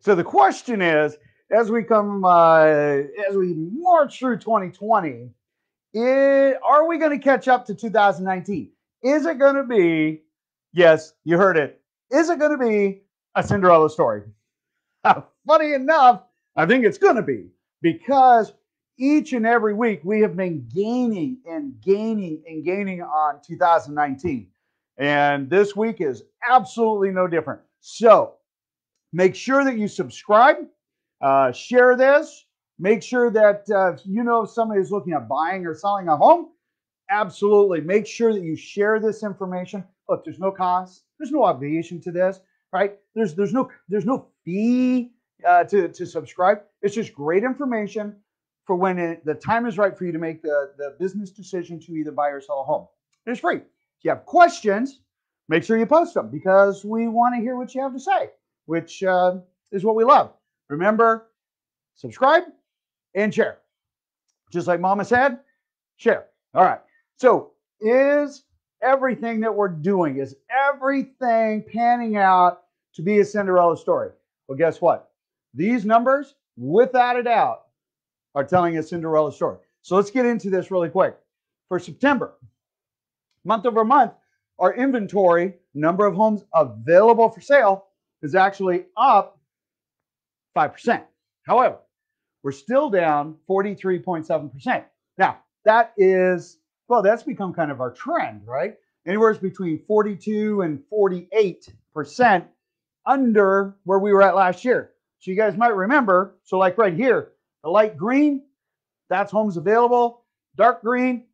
So the question is, as we march through 2020, are we going to catch up to 2019? Is it going to be, yes, you heard it, is it going to be a Cinderella story? Funny enough, I think it's going to be, because each and every week we have been gaining and gaining and gaining on 2019. And this week is absolutely no different. So make sure that you subscribe, share this, make sure that you know if somebody is looking at buying or selling a home. Absolutely. Make sure that you share this information. Look, there's no cost. There's no obligation to this, right? There's no fee to subscribe. It's just great information for when the time is right for you to make the business decision to either buy or sell a home. It's free. If you have questions, make sure you post them, because we want to hear what you have to say, which is what we love. Remember, subscribe and share. Just like Mama said, share. All right. So is everything that we're doing, is everything panning out to be a Cinderella story? Well, guess what? These numbers, without a doubt, are telling a Cinderella story. So let's get into this really quick. For September, month over month, our inventory, number of homes available for sale, is actually up 5%. However, we're still down 43.7%. Now, that's become kind of our trend, right? Anywhere between 42 and 48% under where we were at last year. So you guys might remember, so like right here, the light green, that's homes available. Dark green,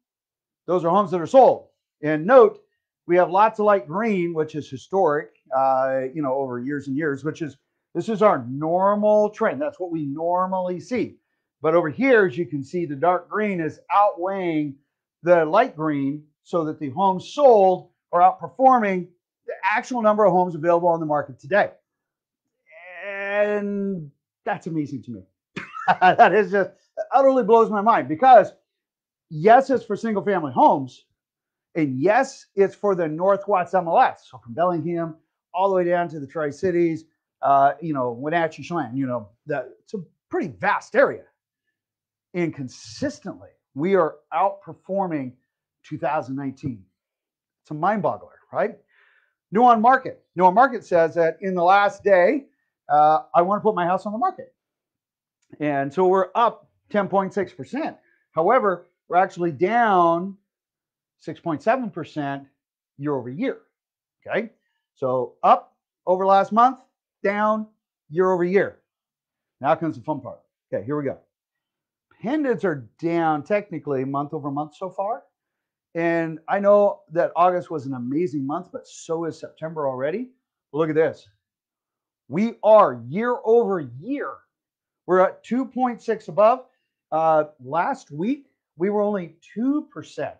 those are homes that are sold. And note, we have lots of light green, which is historic, over years and years, this is our normal trend. That's what we normally see. But over here, as you can see, the dark green is outweighing the light green, so that the homes sold are outperforming the actual number of homes available on the market today. And that's amazing to me. That is just utterly blows my mind, because yes, it's for single family homes. And yes, it's for the Northwest MLS. So from Bellingham all the way down to the Tri-Cities, Wenatchee, Chelan, it's a pretty vast area. And consistently, we are outperforming 2019. It's a mind boggler, right? New on market. New on market says that in the last day, I want to put my house on the market. And so we're up 10.6%. However, we're actually down 6.7% year over year. Okay. So up over last month, down year over year. Now comes the fun part. Okay, here we go. Pendants are down technically month over month so far. And I know that August was an amazing month, but so is September already. Look at this. We are year over year. We're at 2.6 above. Last week, we were only 2%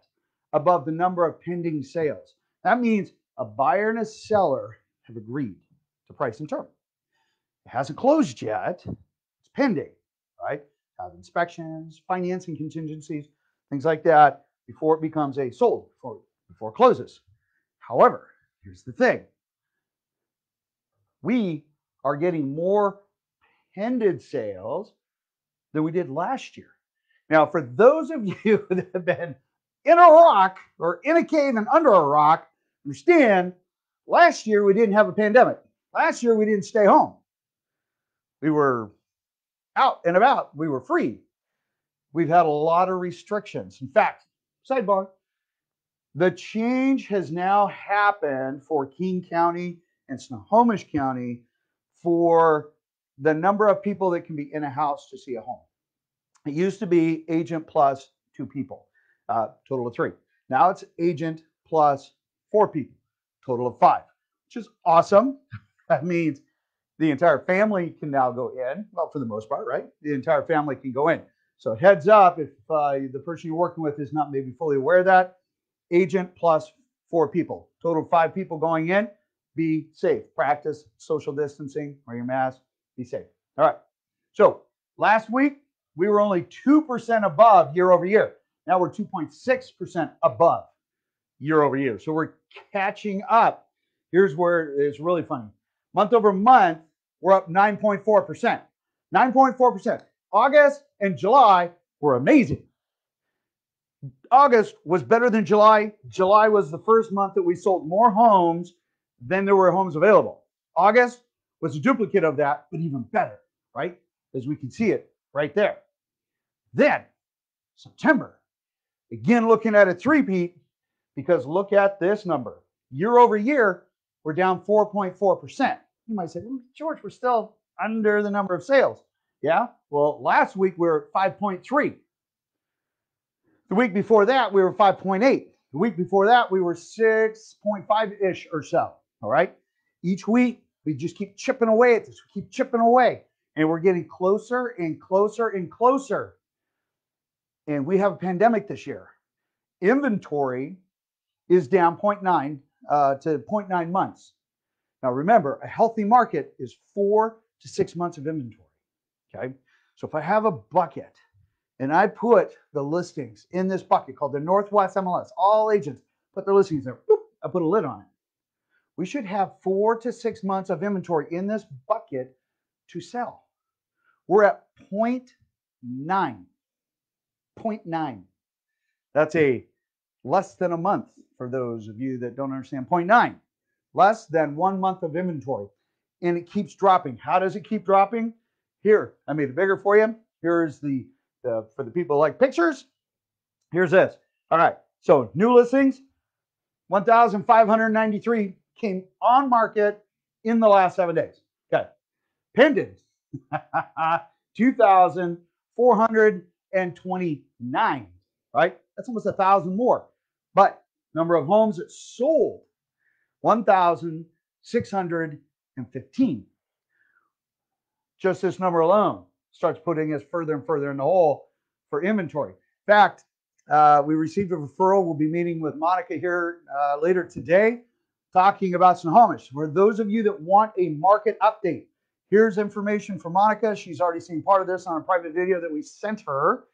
above the number of pending sales. That means a buyer and a seller have agreed to price and term. It hasn't closed yet. It's pending, right? Have inspections, financing contingencies, things like that before it becomes a sold, before it closes. However, here's the thing. We are getting more pending sales than we did last year. Now, for those of you that have been in a rock or in a cave and under a rock, understand, last year we didn't have a pandemic. Last year we didn't stay home. We were out and about. We were free. We've had a lot of restrictions. In fact, sidebar, the change has now happened for King County and Snohomish County for the number of people that can be in a house to see a home. It used to be agent plus 2 people, total of 3. Now it's agent plus 4 people, total of 5, which is awesome. That means the entire family can now go in. Well, for the most part, right? The entire family can go in. So heads up, if the person you're working with is not maybe fully aware of that, agent plus 4 people, total of 5 people going in. Be safe. Practice social distancing, wear your mask, be safe. All right. So last week, we were only 2% above year over year. Now we're 2.6% above year over year. So we're catching up. Here's where it's really funny. Month over month, we're up 9.4%. 9.4%. August and July were amazing. August was better than July. July was the first month that we sold more homes than there were homes available. August was a duplicate of that, but even better, right? As we can see it right there. Then September, again looking at a three-peat, because look at this number. Year over year, we're down 4.4%. You might say, well, George, we're still under the number of sales. Yeah, well, last week we were at 5.3. The week before that, we were 5.8. The week before that, we were 6.5-ish or so, all right? Each week, we just keep chipping away at this. We keep chipping away, and we're getting closer and closer and closer. And we have a pandemic this year. Inventory is down 0.9 to 0.9 months. Now, remember, a healthy market is 4 to 6 months of inventory, okay? So if I have a bucket, and I put the listings in this bucket called the Northwest MLS. All agents put their listings there. Boop, I put a lid on it. We should have 4 to 6 months of inventory in this bucket to sell. We're at 0.9. 0.9. That's a less than a month for those of you that don't understand. 0.9. Less than 1 month of inventory. And it keeps dropping. How does it keep dropping? Here, I made it bigger for you. Here's for the people who like pictures, here's this. All right, so new listings, 1,593 came on market in the last 7 days. Okay, pendings, 2,429, right? That's almost 1,000 more. But number of homes that sold, 1,615. Just this number alone starts putting us further and further in the hole for inventory. In fact, we received a referral. We'll be meeting with Monica here later today, talking about Snohomish. For those of you that want a market update, here's information from Monica. She's already seen part of this on a private video that we sent her.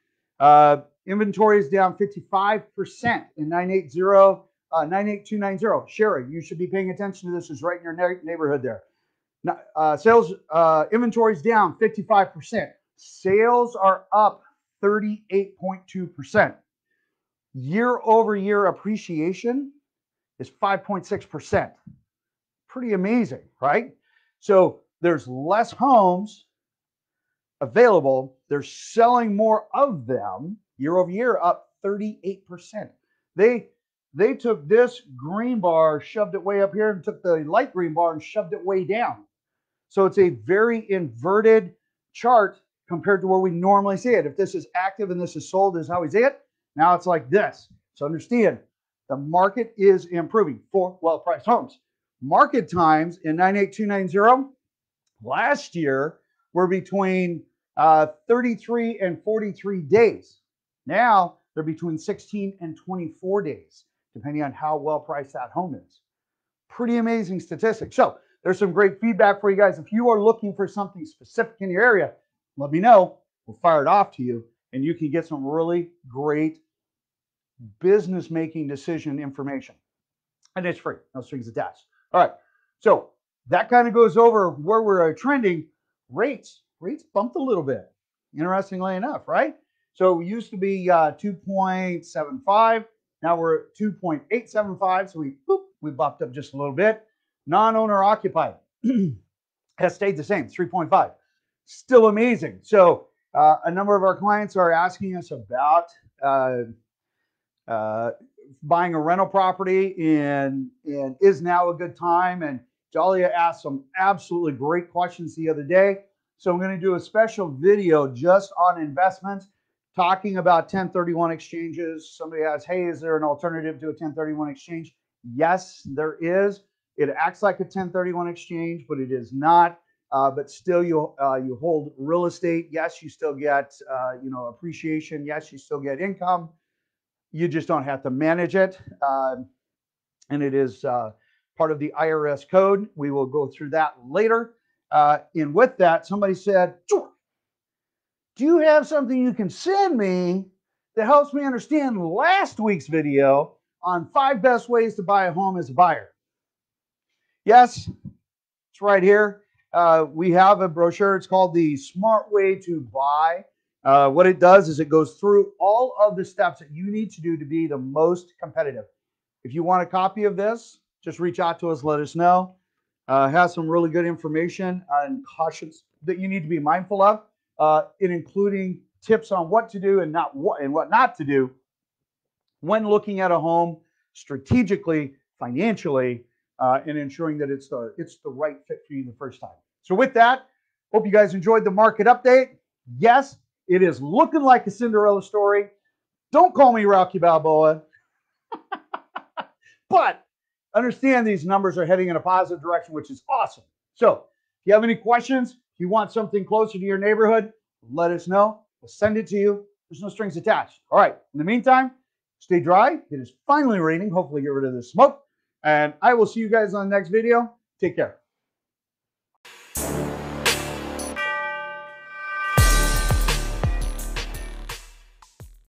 Inventory is down 55% in 98290. Sherry, you should be paying attention to this. It's right in your neighborhood there. Sales inventory is down 55%. Sales are up 38.2%. Year over year appreciation is 5.6%. Pretty amazing, right? So there's less homes available. They're selling more of them. Year over year, up 38%. They took this green bar, shoved it way up here, and took the light green bar and shoved it way down. So it's a very inverted chart compared to where we normally see it. If this is active and this is sold, is how we see it. Now it's like this. So understand, the market is improving for well-priced homes. Market times in 98290 last year were between 33 and 43 days. Now they're between 16 and 24 days, depending on how well-priced that home is. Pretty amazing statistics. So there's some great feedback for you guys. If you are looking for something specific in your area, let me know. We'll fire it off to you, and you can get some really great business-making decision information. And it's free, no strings attached. All right, so that kind of goes over where we're trending. Rates bumped a little bit, interestingly enough, right? So we used to be 2.75. Now we're at 2.875. So we bumped up just a little bit. Non-owner occupied has stayed the same, 3.5. Still amazing. So a number of our clients are asking us about buying a rental property, and is now a good time? And Dahlia asked some absolutely great questions the other day. So I'm going to do a special video just on investments, talking about 1031 exchanges. Somebody asks, hey, is there an alternative to a 1031 exchange? Yes, there is. It acts like a 1031 exchange, but it is not. But still, you hold real estate. Yes, you still get appreciation. Yes, you still get income. You just don't have to manage it. And it is part of the IRS code. We will go through that later. And with that, somebody said, George, do you have something you can send me that helps me understand last week's video on 5 best ways to buy a home as a buyer? Yes, it's right here. we have a brochure. It's called The Smart Way to Buy. What it does is it goes through all of the steps that you need to do to be the most competitive. If you want a copy of this, just reach out to us, let us know. It has some really good information and cautions that you need to be mindful of, including tips on what to do and what not to do when looking at a home strategically, financially, and ensuring that it's the right fit for you the first time. So with that, hope you guys enjoyed the market update. Yes, it is looking like a Cinderella story. Don't call me Rocky Balboa, but understand these numbers are heading in a positive direction, which is awesome. So if you have any questions, if you want something closer to your neighborhood, let us know. We'll send it to you. There's no strings attached. All right. In the meantime, stay dry. It is finally raining. Hopefully get rid of the smoke. And I will see you guys on the next video. Take care.